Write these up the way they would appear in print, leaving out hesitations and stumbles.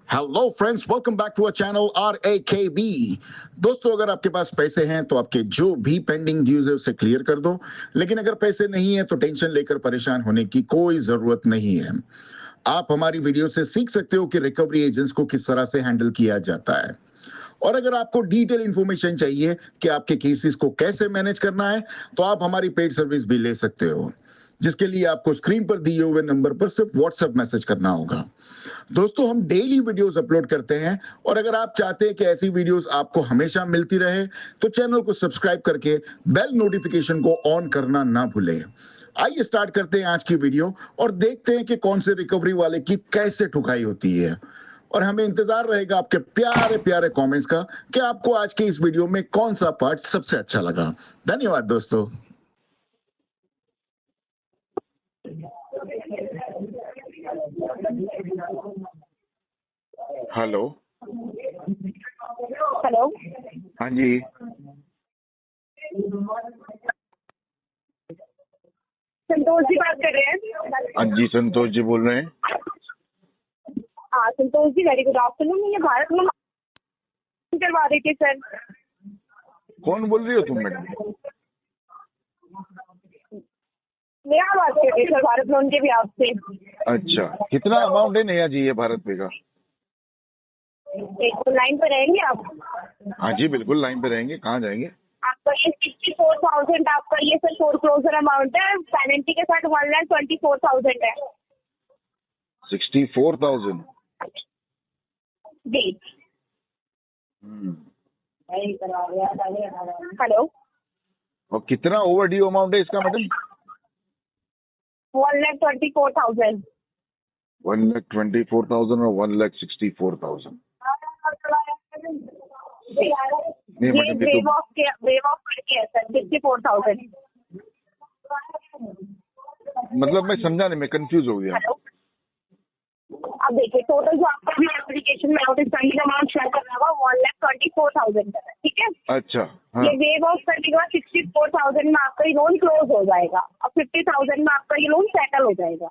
Hello friends, welcome back to our channel RAKB। दोस्तों, अगर आपके पास पैसे हैं तो आपके जो भी पेंडिंग ड्यूज है उसे क्लियर कर दो। लेकिन अगर पैसे नहीं है तो टेंशन लेकर परेशान होने की कोई जरूरत नहीं है। आप हमारी वीडियो से सीख सकते हो कि रिकवरी एजेंट्स को किस तरह से हैंडल किया जाता है। और अगर आपको डिटेल इंफॉर्मेशन चाहिए कि आपके केसेस को कैसे मैनेज करना है तो आप हमारी पेड सर्विस भी ले सकते हो, जिसके लिए आपको स्क्रीन पर दिए हुए नंबर पर सिर्फ व्हाट्सएप मैसेज करना होगा। दोस्तों, हम डेली वीडियोस अपलोड करते हैं और अगर आप चाहते हैं कि ऐसी वीडियोस आपको हमेशा मिलती रहे तो चैनल को सब्सक्राइब करके बेल नोटिफिकेशन को ऑन करना ना भूलें। आइए स्टार्ट करते हैं आज की वीडियो और देखते हैं कि कौन से रिकवरी वाले की कैसे ठुकाई होती है। और हमें इंतजार रहेगा आपके प्यारे प्यारे कमेंट्स का कि आपको आज के इस वीडियो में कौन सा पार्ट सबसे अच्छा लगा। धन्यवाद दोस्तों। हेलो। हेलो। हाँ जी। संतोष जी बात कर रहे हैं? हाँ जी, संतोष जी बोल रहे हैं। हाँ Santosh ji, very good afternoon. ये भारत में करवा रही थी सर। कौन बोल रही हो तुम मैडम? मेरा बात कर रही सर, भारत लोन के भी आपसे। अच्छा, कितना अमाउंट है नया जी ये भारत पे का? एक तो लाइन पर रहेंगे आप? हाँ जी बिल्कुल लाइन पे रहेंगे। कहाँ जाएंगे? आपका ये 64,000 आपका ये सर फोर क्लोजर अमाउंट है। पेनल्टी के साथ 1,24,000 है 64,000। जी। हेलो। और कितना ओवर ड्यू अमाउंट है इसका मैडम? 1,24,000। 1,24,000 और 1,64,000। नहीं ये मैडम, वेव ऑफ करके है सर 64,000। मतलब मैं समझा नहीं, मैं कंफ्यूज हो गया। हेलो। अब देखिए, टोटल जो आपका भी एप्लीकेशन में आउटस्टैंडिंग अमाउंट शेयर करना होगा 1,24,000 है, ठीक है? अच्छा हाँ। ये वेव ऑफ करने के बाद 64,000 में आपका ये लोन क्लोज हो जाएगा और 50,000 में आपका ये लोन सेटल हो जाएगा।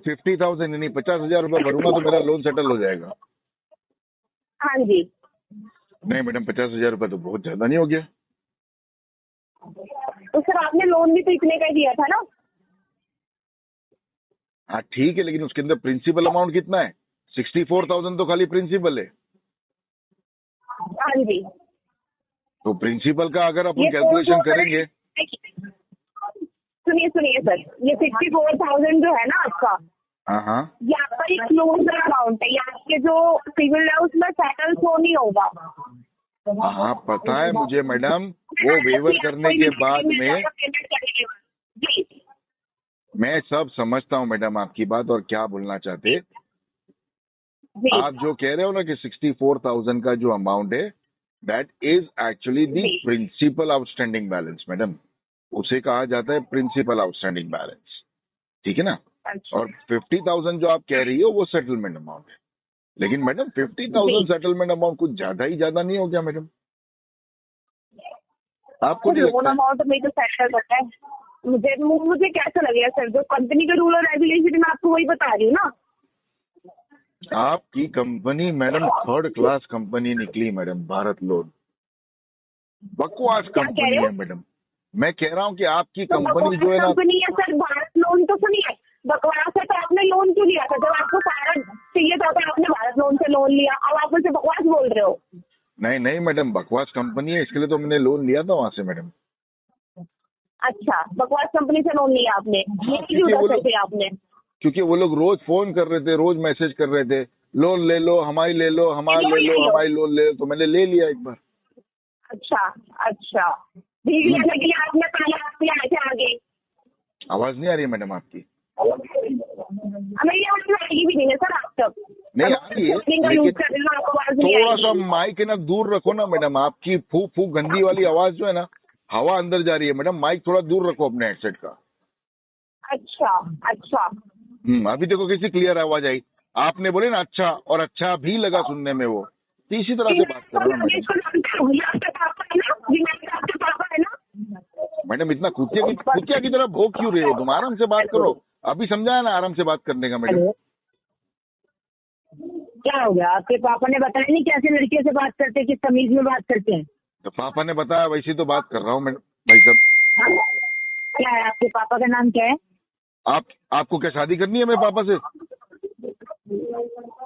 50,000 नहीं, 50,000 रुपये भरूंगा तो मेरा लोन सेटल हो जाएगा? हाँ जी। नहीं मैडम, 50,000 रुपये तो बहुत ज्यादा नहीं हो गया? तो सर आपने लोन भी तो इतने का ही दिया था ना? हाँ ठीक है, लेकिन उसके अंदर प्रिंसिपल अमाउंट कितना है? 64,000 तो खाली प्रिंसिपल है। हाँ जी। तो प्रिंसिपल का अगर अपन ये कैलकुलेशन करेंगे। सुनिए सर, ये 64,000 जो है ना आपका, हाँ हाँ। ये आपका एक क्लोजर अमाउंट है। ये आपके जो सिविल है उसमें सेटल शो नहीं होगा। हाँ पता है मुझे मैडम, वो वेवर करने के बाद में जी। मैं सब समझता हूँ मैडम आपकी बात और क्या बोलना चाहते। आप जो कह रहे हो ना कि 64,000 का जो अमाउंट है that is actually the principal outstanding balance madam. उसे कहा जाता है प्रिंसिपल आउटस्टैंडिंग बैलेंस, ठीक है ना? और 50,000 जो आप कह रही हो वो सेटलमेंट अमाउंट है। लेकिन मैडम 50,000 सेटलमेंट अमाउंट कुछ ज्यादा ही ज्यादा नहीं हो गया मैडम? आपको नहीं लोन लगता? अमाउंट में तो सेटल होता है। मुझे कैसा लगेगा सर, जो कंपनी का रूल और रेगुलेशन मैं आपको वही बता रही हूँ ना। आपकी company madam third class company निकली मैडम, भारत लोन। बकवास कंपनी है मैडम। मैं कह रहा हूँ कि आपकी तो कंपनी जो है ना। कंपनी है सर भारत लोन। तो सुनिए, बकवास है तो आपने लोन क्यों लिया था? जब आपको सारा चाहिए था तो आपने भारत लोन से लोन लिया। अब आप मुझसे बकवास बोल रहे हो। नहीं नहीं मैडम, बकवास कंपनी है, इसके लिए तो मैंने लोन लिया था वहां से मैडम। अच्छा, बकवास कंपनी से लोन लिया आपने? क्योंकि वो लोग रोज फोन कर रहे थे, रोज मैसेज कर रहे थे, लोन ले लो हमारी, ले लो हमारी, ले लो हमारी, लोन ले लो। तो मैंने ले लिया एक बार। अच्छा। भीड़ लेने के लिए आपने पहले आप आए थे आगे। आवाज नहीं आ रही है मैडम आपकी? मेरी आवाज आएगी भी नहीं है सर आप तक। नहीं आ रही है, लेकिन थोड़ा सा माइक ना दूर रखो ना मैडम। आपकी फू फू गंदी वाली आवाज जो है ना, हवा अंदर जा रही है मैडम। माइक थोड़ा दूर रखो अपने हेडसेट का। अच्छा। अभी देखो कैसी क्लियर आवाज आई। आपने बोले ना अच्छा, और अच्छा भी लगा सुनने में। वो तो इसी तरह से बात करो ना मैडम। इतना कुतिया की तरह भोग क्यों रहे हो तुम? आराम से बात करो। अभी समझाया ना आराम से बात करने का मैडम। क्या हो गया? आपके पापा ने बताया नहीं कैसे लड़कियों से बात करते हैं, किस तमीज में बात करते हैं? तो पापा ने बताया, वैसी तो बात कर रहा हूँ मैडम भाई साहब। हाँ? क्या है आपके पापा का नाम क्या है? आपको क्या शादी करनी है मेरे पापा से?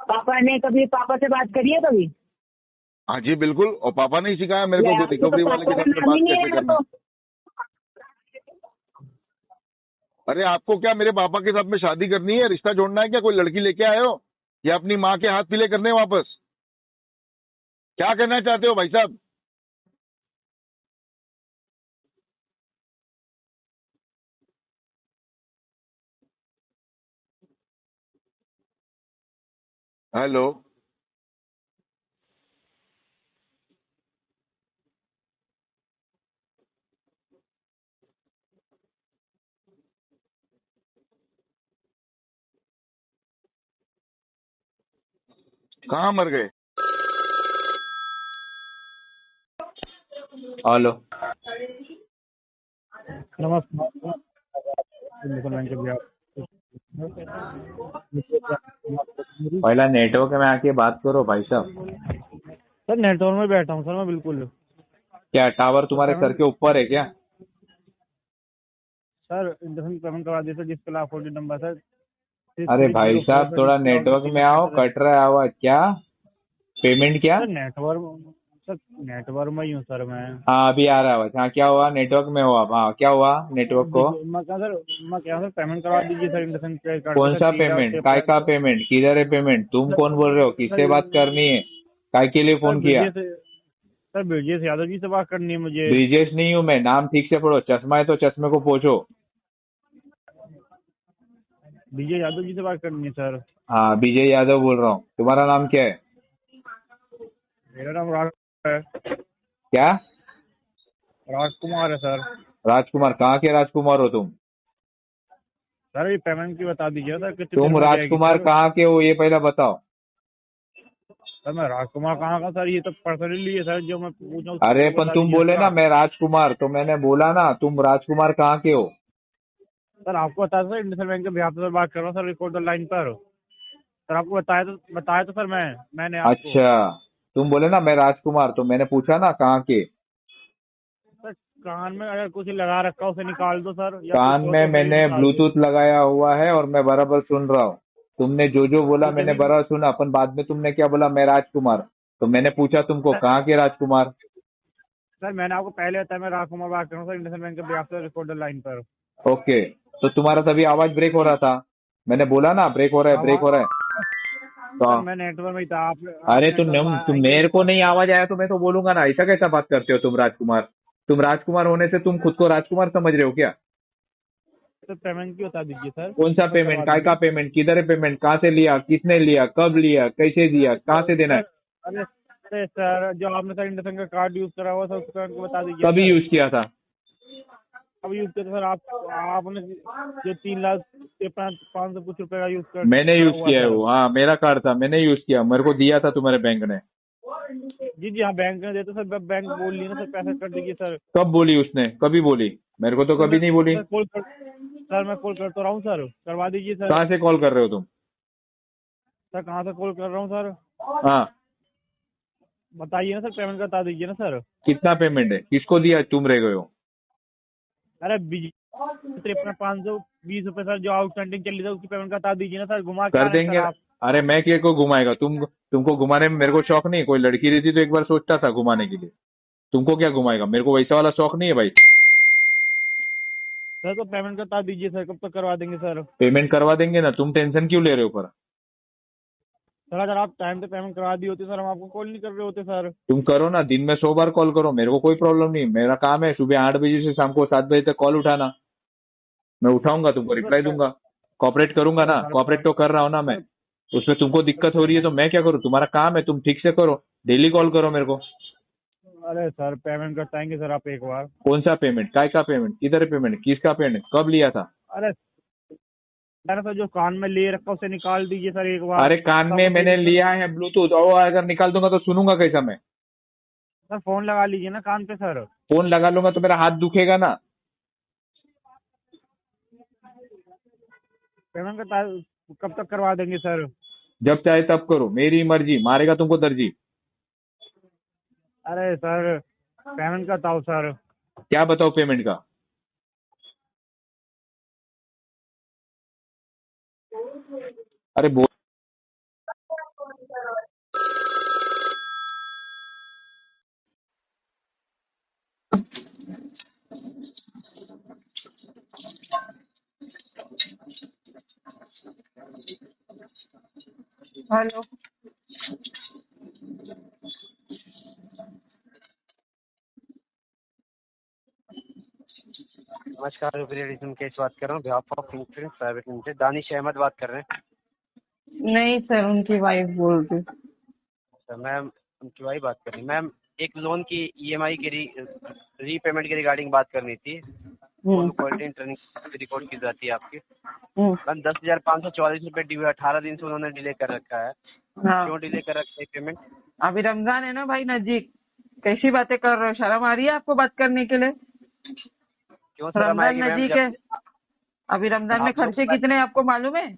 पापा ने कभी पापा से बात करी है कभी? हाँ जी बिल्कुल, और पापा ने ही सिखाया मेरे को या कि आपको तो रिकवरी वाले पापा के का साथ में नाम ही बात नहीं कैसे है करनी तो। है। अरे आपको क्या मेरे पापा के साथ में शादी करनी है, रिश्ता जोड़ना है क्या? कोई लड़की लेके आए हो या अपनी माँ के हाथ पीले करने हैं वापस? क्या करना चाहते हो भाई साहब? हेलो। कहाँ मर गए? हेलो। नमस्कार। इंडियन बैंक के भैया पहला नेटवर्क में आके बात करो भाई साहब। सर नेटवर्क में बैठा हूँ सर मैं बिल्कुल। क्या टावर तुम्हारे सर के ऊपर है क्या? सर इंटरनेट पेमेंट करवा दिया सर, जिस पे आप 40 नंबर सर अरे भाई 6304 साहब सर, थोड़ा जिस पे नेटवर्क में आओ, आप कट रहा है आवाज। क्या पेमेंट क्या? सर नेटवर्क में ही हूँ सर मैं। हाँ अभी आ रहा है आवाज। हाँ क्या हुआ? नेटवर्क में हो आप? हाँ क्या हुआ नेटवर्क को? मैं क्या सर पेमेंट करवा दीजिए सर इंटरनेट क्रेडिट कार्ड पे कौन सर सा 30,000 पेमेंट? काय का सर। पेमेंट? किधर है पेमेंट? तुम कौन बोल रहे हो? किससे बात करनी है? काय के लिए सर फोन किया? ब्रजेश यादव जी से बात करनी है मुझे। ब्रिजेश नहीं हूँ मैं। नाम ठीक से पढ़ो। चश्मा है तो चश्मे को पोछो। विजय यादव जी से बात करनी है सर। हाँ विजय यादव बोल रहा हूँ। तुम्हारा नाम क्या है? मेरा नाम राज है। क्या? राजकुमार है सर। राजकुमार? कहाँ के राजकुमार हो तुम? सर ये पेमेंट की बता दीजिए सर, कितनी देर तुम में हो जाएगी राजकुमार सर? कहाँ के हो ये पहला बताओ। सर मैं राजकुमार कहाँ का सर, ये तो पर्सनली है सर, जो मैं पूछ रहा हूँ अरे वो पण बता तुम दीजिए बोले सर ना आप। मैं राजकुमार, तो मैंने बोला ना तुम राजकुमार कहाँ के हो। सर आपको बताया सर इंडस्ट्रियल बैंक के बिहार से बात कर रहा हूँ सर, रिकॉर्डर लाइन पर। सर आपको बताया तो सर मैंने आपको। अच्छा तुम बोले ना मैं राजकुमार, तो मैंने पूछा ना कहाँ के। सर कान में अगर कुछ लगा रखा हो उसे निकाल दो सर, या कान कुछ हो में तो फिर मैंने निकाल दो। ब्लूटूथ लगाया हुआ है और मैं बराबर सुन रहा हूँ। तुमने जो जो बोला तो मैंने जमीन बराबर सुना। अपन बाद में तुमने क्या बोला? मैं राजकुमार। तो मैंने पूछा तुमको कहाँ के राजकुमार। सर मैंने आपको पहले बताया मैं राजकुमार बात कर रहा हूँ सर, इंडस्ट्रियल बैंक के बिहार से रिकॉर्डर लाइन पर। ओके तो तुम्हारा तभी आवाज ब्रेक हो रहा था। मैंने बोला ना ब्रेक हो रहा है, ब्रेक आवाज हो रहा है। सर तो मैं नेटवर्क में ही था, अरे आपने तुम मेरे को नहीं आवाज आया तो मैं तो बोलूंगा ना। ऐसा कैसा बात करते हो तुम राजकुमार? तुम राजकुमार होने से तुम खुद को राजकुमार समझ रहे हो क्या? सर पेमेंट की बता दीजिए सर, कौन सा पेमेंट पेमेंट? करवा काय का देंगे। पेमेंट? किधर है पेमेंट? कहाँ से लिया? किसने लिया? कब लिया? कैसे दिया? कहाँ से देना है? सर अरे सर जो आपने सर इंडस्ट्रियल का कार्ड यूज करा हुआ सर, उसका हमको बता दीजिए कभी सर। यूज किया था? अब यूज किया था सर, आपने जो 3 लाख 500 कुछ रुपए का यूज मैंने करा यूज हुआ किया है सर। वो। हाँ मेरा कार्ड था, मैंने यूज किया। मेरे को दिया था तुम्हारे बैंक ने। जी जी हाँ बैंक में देते सर, बैंक बोल ली ना सर, पैसा कर दीजिए सर। कब बोली उसने? कभी बोली? मेरे को तो सर कभी नहीं बोली। मैं कॉल कर तो रहा हूँ सर, करवा दीजिए सर। कहाँ से कॉल कर रहे हो तुम? सर कहाँ से कॉल कर रहा हूँ सर? हाँ बताइए ना सर, पेमेंट बता दीजिए ना सर। कितना पेमेंट है? किसको दिया? तुम रह गए हो। अरे 53,520 रुपए सर, जो आउटस्टैंडिंग चल रही है उसकी पेमेंट बता दीजिए ना सर, घुमा के आ कर रहे हैं सर देंगे। आप। अरे मैं किए को घुमाएगा? तुमको घुमाने में मेरे को शौक नहीं है? कोई लड़की रहती तो एक बार सोचता था घुमाने के लिए। तुमको क्या घुमाएगा? मेरे को वैसा वाला शौक नहीं है भाई। सर तो पेमेंट बता दीजिए सर, कब तक करवा देंगे सर? पेमेंट करवा देंगे ना। तुम टेंशन क्यों ले रहे हो पर? सर अगर आप टाइम पे पेमेंट करवा दी होती सर, हम आपको कॉल नहीं कर रहे होते सर। तुम करो ना, दिन में 100 बार कॉल करो, मेरे को कोई प्रॉब्लम नहीं। मेरा काम है सुबह 8 बजे से शाम को 7 बजे तक कॉल उठाना। मैं उठाऊंगा, तुमको तो रिप्लाई सर दूंगा। कॉपरेट करूंगा ना, सर कॉपरेट तो कर रहा हूँ ना मैं। उसमें तुमको दिक्कत हो रही है तो मैं क्या करूँ? तुम्हारा काम है, तुम ठीक से करो। डेली कॉल करो मेरे को। अरे सर पेमेंट बताएंगे सर आप एक बार। कौन सा पेमेंट? काय का पेमेंट? किधर है पेमेंट? किसका पेमेंट? कब लिया था? अरे सर जो कान में ले रखा उसे निकाल दीजिए सर एक बार। अरे कान में मैंने लिया है ब्लूटूथ, और अगर निकाल दूंगा तो सुनूंगा कैसा मैं? सर फोन लगा लीजिए ना कान पे सर। फोन लगा लूंगा तो मेरा हाथ दुखेगा ना। पेमेंट कब तक करवा देंगे सर? जब चाहे तब करो, मेरी मर्जी, मारेगा तुमको दर्जी। अरे सर पेमेंट का था सर। क्या बताओ पेमेंट का? अरे बोल। हेलो। नमस्कार, एडिशन केस बात कर रहा हूँ, behalf of insurance private limited. Danish Ahmed बात कर रहे हैं। नहीं सर, उनकी वाइफ बोल रही। सर मैम, उनकी वाइफ बात कर रही है। मैम एक लोन की ईएमआई के रीपेमेंट के रिगार्डिंग बात करनी थी। क्वालिटी ट्रेनिंग रिकॉर्ड की जाती है आपकी। मैम 10,544 रुपये ड्यू है, 18 दिन से उन्होंने डिले कर रखा है। हाँ। क्यों डिले कर रखा है पेमेंट? अभी रमजान है ना भाई नजदीक, कैसी बातें कर रहे हो? शर्म आ रही है आपको बात करने के लिए? क्यों शर्म रमजान आएगी मैम? नजदीक है, अभी रमजान में खर्चे कितने हैं आपको मालूम है?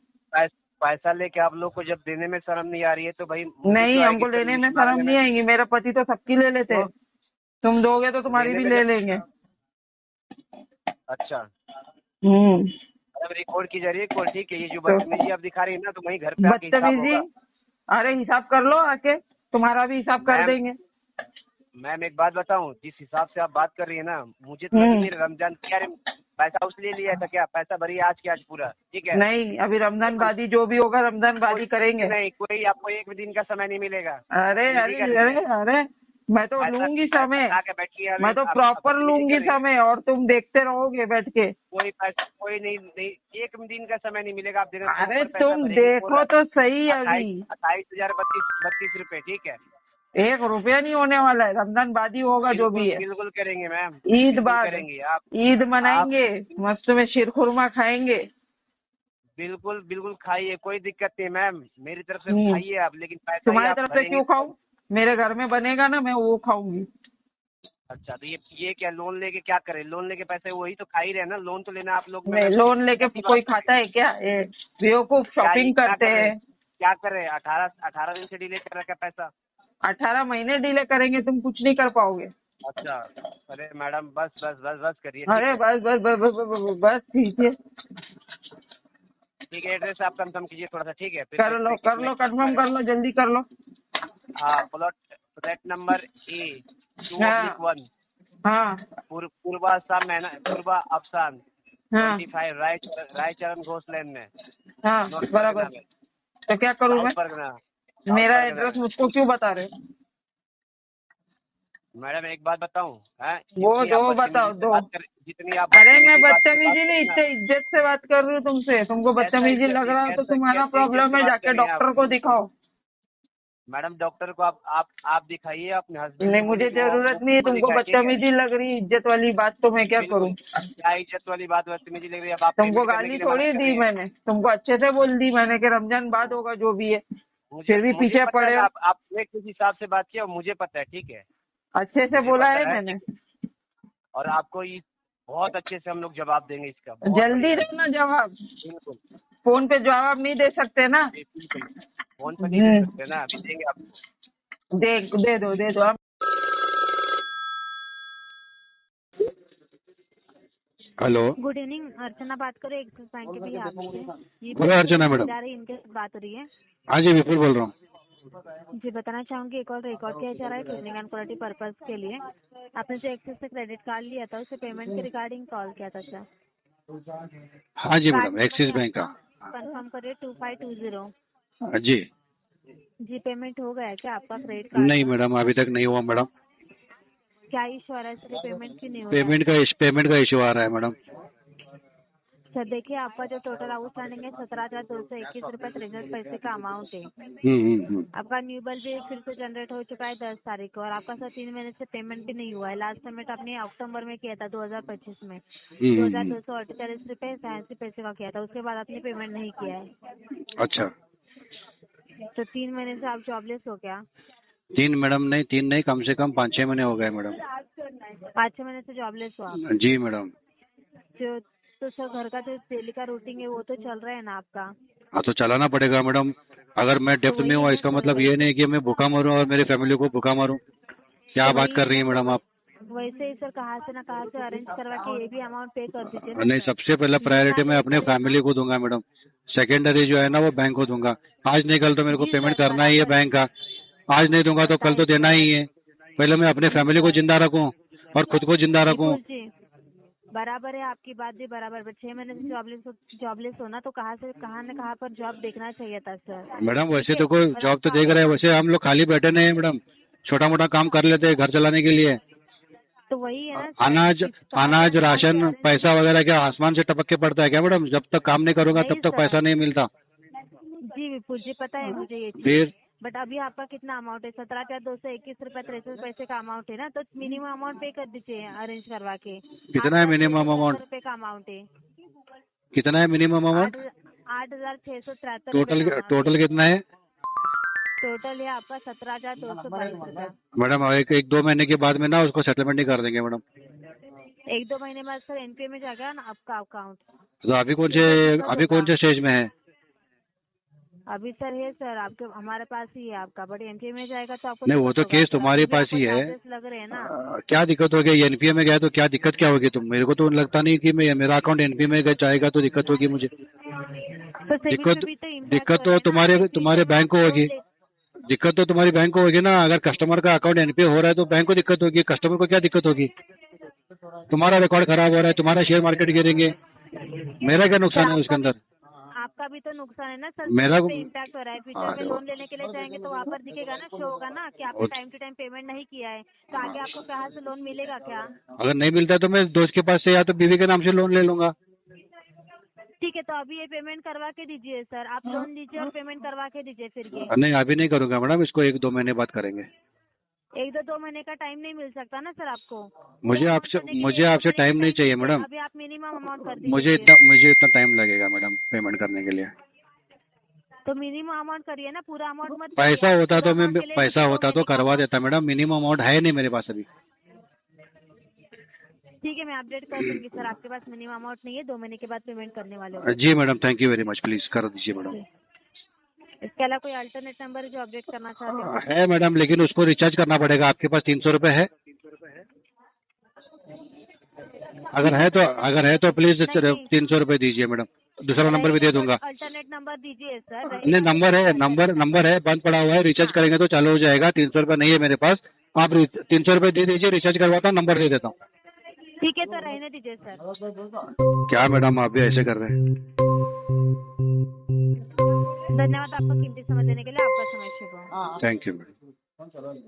पैसा लेके आप लोग को जब देने में शर्म नहीं आ रही है तो भाई नहीं, हमको लेने में शर्म नहीं आएगी। मेरा पति तो सबकी ले लेते हैं, तुम दोगे तो तुम्हारी भी ले लेंगे। अच्छा, हम्म। अब रिकॉर्ड की जा रही है कोई, ठीक है। ये जो बदतमीजी आप दिखा रही है ना, तो वहीं घर पे आके हिसाब बदतमीजी? होगा। अरे हिसाब कर लो आके, तुम्हारा भी हिसाब कर देंगे। मैम एक बात बताऊं, जिस हिसाब से आप बात कर रही है ना, मुझे तो लगी मेरे रमजान क्या रे, पैसा उसलिए लिया था क्या? पैसा भरी आज के आज पूरा, ठीक है। नहीं, अभी रमजान बादी जो भी होगा रमजान बादी करेंगे। नहीं, कोई आपको एक दिन का समय नहीं मिलेगा। अरे अरे अरे अरे, मैं तो लूंगी समय, मैं तो प्रॉपर लूंगी समय, और तुम देखते रहोगे बैठ के। कोई पैसा कोई नहीं, एक दिन का समय नहीं मिलेगा आप देना। अरे तुम देखो तो सही अभी 28,032 रुपए, ठीक है। 1 रुपया नहीं होने वाला है, रमजान बादी होगा जो भी है। बिल्कुल करेंगे मैम, ईद बाद करेंगे आप, ईद मनाएंगे, मस्त में शीरखुरमा खाएंगे। बिल्कुल बिल्कुल खाइए, कोई दिक्कत नहीं मैम, मेरी तरफ से खाइए आप, लेकिन पैसा तुम्हारी तरफ से क्यों खाऊं? मेरे घर में बनेगा ना, मैं वो खाऊंगी। अच्छा, तो ये क्या लोन लेके क्या करे? लोन लेके पैसे वही तो खा ही रहे ना, लोन तो लेना आप लोग। नहीं, लोन लेके कोई खाता है क्या? बेवकूफ शॉपिंग करते हैं। क्या करे? 18 दिन से डिले कर रखा पैसा। 18 महीने डिले करेंगे, तुम कुछ नहीं कर पाओगे। अच्छा, अरे मैडम बस बस बस बस करिए। अरे बस बस बस बस बस बस ठीक है, ठीक है। एड्रेस आप कंफर्म कीजिए थोड़ा सा, ठीक है। कर लो कंफर्म कर लो, जल्दी कर लो। हाँ, फ्लैट नंबर A2/1। हाँ, पूर्वा अफसान हाँ 25 रायचरण घोष लेन में। हाँ बराबर। तो क्या करूँ मैं? मेरा एड्रेस मुझको क्यों बता रहे हो? मैडम एक बात बताऊं, वो दो बताओ, दो। जितनी आप अरे मैं बदतमीजी नहीं, इतने इज्जत से बात कर रही हूँ तुमसे। तुमको बदतमीजी लग रहा है तो तुम्हारा प्रॉब्लम है, जाके डॉक्टर को दिखाओ। मैडम डॉक्टर को आप दिखाइए अपने हस्बैंड। नहीं, मुझे जरूरत नहीं है, तुमको बदतमीजी लग रही है, इज्जत वाली बात तो मैं क्या करूँ? क्या इज्जत वाली बात? बदतमीजी लग रही है? तुमको गाली थोड़ी दी मैंने, तुमको अच्छे से बोल दी मैंने कि रमजान बाद होगा जो भी है, फिर भी पीछे पड़े। आपने किस हिसाब से बात किया मुझे पता है, ठीक है। अच्छे से बोला है मैंने, और आपको ये बहुत अच्छे से हम लोग जवाब देंगे इसका। जल्दी देना जवाब। बिल्कुल, फोन पे जवाब नहीं दे सकते ना? बिल्कुल फोन पे नहीं दे सकते ना, अभी देंगे आपको। दे दो आप। हेलो, गुड इवनिंग, अर्चना बात करो एक्सिस बैंक के भी आपसे। बोलो अर्चना मैडम। इनके साथ बात हो रही है। हाँ जी, विपुल बोल रहा हूँ। जी बताना चाहूंगी, एक और रिकॉर्ड किया जा रहा है ट्रेनिंग एंड क्वालिटी पर्पज के लिए। आपने जो एक्सिस से क्रेडिट कार्ड लिया था उससे पेमेंट के रिगार्डिंग कॉल किया था सर। हाँ जी मैडम, एक्सिस बैंक का। कंफर्म करिए 2520। जी जी, पेमेंट हो गया है क्या आपका क्रेडिट कार्ड? नहीं मैडम, अभी तक नहीं हुआ मैडम। क्या इशू आ रहा है सर? पेमेंट क्यों नहीं हो पेमेंट का इशू आ रहा है मैडम। सर देखिए, आपका जो टोटल आउटस्टैंडिंग है 17,221 रुपए 63 पैसे का अमाउंट है। आपका न्यू बिल भी फिर से जनरेट हो चुका है 10 तारीख को, और आपका सर 3 महीने से पेमेंट भी नहीं हुआ है। लास्ट पेमेंट आपने अक्टूबर में किया था 2025 में 2,248 रुपए 87 पैसे का किया था, उसके बाद आपने पेमेंट नहीं किया है। अच्छा, तो 3 महीने से आप जॉबलेस हो क्या? 3 नहीं, कम से कम 5-6 महीने हो गए मैडम। 5-6 महीने से जॉबलेस हो आप? जी मैडम। तो सर घर का जो डेली का रूटीन है वो तो चल रहा है ना आपका? हाँ तो चलाना पड़ेगा मैडम। अगर मैं डेप्थ में हूँ इसका मतलब ये नहीं कि मैं भूखा मरूं और मेरी फैमिली को भूखा मरूं। क्या बात कर रही है मैडम आप? वैसे ही सर कहाँ से ना कहाँ से अरेंज करवा के ये भी अमाउंट पे कर दीजिए ना नहीं, सर। सबसे पहले प्रायोरिटी मैं अपने फैमिली को दूंगा मैडम। सेकेंडरी जो है ना वो बैंक को दूंगा। आज नहीं कल तो मेरे को जी पेमेंट सर, करना ही है बराबर बैंक का। आज नहीं दूंगा तो कल तो देना ही है। पहले मैं अपने फैमिली को जिंदा रखूं और खुद को जिंदा रखूं। विपुल जी, बराबर है आपकी बात भी बराबर, पर 6 महीने से जॉबलेस होना तो कहाँ न कहाँ पर जॉब देखना चाहिए था सर। मैडम वैसे तो कोई जॉब तो देख रहे हैं, वैसे हम लोग खाली बैठे नहीं है मैडम। छोटा मोटा काम कर लेते हैं घर चलाने के लिए। तो वही है ना सर, अनाज राशन पैसा वगैरह क्या आसमान से टपक के पड़ता है क्या मैडम? जब तक काम नहीं करूंगा तब तक पैसा नहीं मिलता। जी विपुल जी, पता है मुझे ये चीज। फिर बट अभी आपका कितना अमाउंट है? 17,221 रुपए 63 पैसे का अमाउंट है ना, तो मिनिमम अमाउंट पे कर दीजिए अरेंज करवा के। कितना है मिनिमम अमाउंट? रुपए का अमाउंट है। कितना है मिनिमम अमाउंट? 8,673 टोटल कितना है? टोटल है आपका 17,222 रुपए। मैडम एक दो महीने के बाद में ना उसको सेटलमेंट नहीं कर देंगे मैडम। 1-2 महीने बाद सर एनपीए में जाएगा ना आपका अकाउंट। तो अभी कौन से स्टेज में है? अभी सर है सर आपके हमारे पास ही है आपका, बट एनपीए में जाएगा तो आपको नहीं वो तो केस तुम्हारे पास ही है। लग रहे हैं ना। क्या दिक्कत होगी? एनपीए में गया तो क्या दिक्कत क्या होगी? तुम मेरे को तो लगता नहीं कि मेरा अकाउंट एनपीए में जाएगा तो दिक्कत होगी मुझे। दिक्कत तो तुम्हारे बैंक को होगी। दिक्कत तो तुम्हारी बैंक को होगी ना। अगर कस्टमर का अकाउंट एनपीए हो रहा है तो बैंक को दिक्कत होगी, कस्टमर को क्या दिक्कत होगी? तुम्हारा रिकॉर्ड खराब हो रहा है, तुम्हारा शेयर मार्केट गिरेंगे, मेरा क्या नुकसान है उसके अंदर? आपका भी तो नुकसान है ना सर। मेरा इम्पैक्ट हो रहा है। फ्यूचर में लोन लेने के लिए जाएंगे तो वहाँ पर दिखेगा ना, शो होगा ना कि आपने टाइम टू टाइम पेमेंट नहीं किया है, तो आगे आपको कहाँ से लोन मिलेगा क्या? अगर नहीं मिलता है तो मैं दोस्त के पास से या तो बीवी के नाम से लोन ले लूंगा। ठीक है, तो अभी ये पेमेंट करवा के दीजिए सर। आप लोन लीजिए और पेमेंट करवा के दीजिए फिर ये। नहीं अभी नहीं करूंगा मैडम, इसको 1-2 महीने बाद करेंगे। 1-2 महीने का टाइम नहीं मिल सकता ना सर आपको? मुझे आपसे टाइम नहीं चाहिए मैडम। अभी आप मिनिमम अमाउंट कर दीजिए। मुझे इतना टाइम लगेगा मैडम पेमेंट करने के लिए। तो मिनिमम अमाउंट करिए ना, पूरा अमाउंट मत। पैसा होता तो करवा देता मैडम। मिनिमम अमाउंट है नहीं मेरे पास अभी। ठीक है, मैं अपडेट कर दूंगी सर। आपके पास मिनिमम अमाउंट नहीं है, 2 महीने के बाद पेमेंट करने वाले हो। जी madam, thank you very much. Please कर दीजिए मैडम। इसके अलावा कोई अल्टरनेट नंबर है जो अपडेट करना चाहते हो? है मैडम, लेकिन उसको रिचार्ज करना पड़ेगा। आपके पास 300 रुपए है? अगर है तो प्लीज 300 रुपए दीजिए मैडम। दूसरा नंबर भी दे दूंगा। अल्टरनेट नंबर दीजिए सर। नहीं नंबर है बंद पड़ा हुआ है। रिचार्ज करेंगे तो चालू हो जाएगा। 300 रुपए नहीं है मेरे पास। आप 300 रुपए दे दीजिए, रिचार्ज करवाता हूँ, नंबर दे देता हूँ। ठीक है, तो रहने दीजिए सर। क्या मैडम आप भी ऐसे कर रहे हैं? धन्यवाद आपका कीमती समय देने के लिए। आपका समय शुभ हो। Thank you madam.